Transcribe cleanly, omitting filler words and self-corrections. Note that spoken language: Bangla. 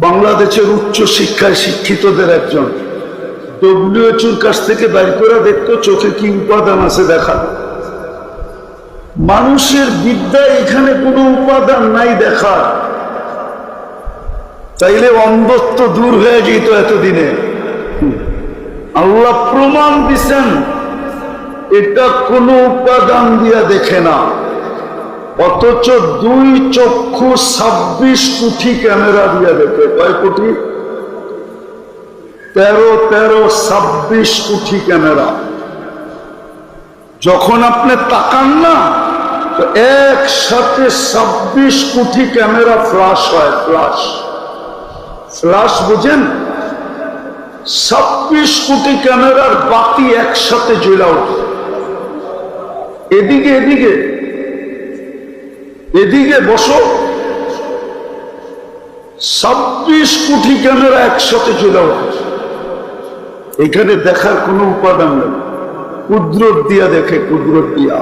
বাংলাদেশের উচ্চ শিক্ষায় শিক্ষিতদের একজন ডব্লিউএইচওর কাছ থেকে বাইর করে দেখতো চোখে কি উপাদান আছে দেখা। মানুষের বিদ্যায় এখানে কোনো উপাদান নাই দেখা, তাইলে অন্ধত্ব দূর হয়ে যেত এতদিনে। আল্লাহ প্রমাণ দিচ্ছেন এটা কোনো উপাদান দিয়া দেখে না, অথচ 2 চক্ষু 26 কোটি ক্যামেরা দিয়া দেখে। কয় কোটি? 26 কোটি ক্যামেরা। যখন আপনি তাকান না তো একসাথে 26 কোটি ক্যামেরা ফ্লাশ হয়। ফ্লাশ বুঝেন? 26 কোটি ক্যামেরার বাতি একসাথে জ্বলা ওঠে। এদিকে এদিকে এদিকে বসো, 26 কোটি ক্যামেরা একসাথে জ্বলা ওঠে। এখানে দেখার কোনো উপাদান নেই, কুদরত দিয়া দেখে, কুদরত দিয়া।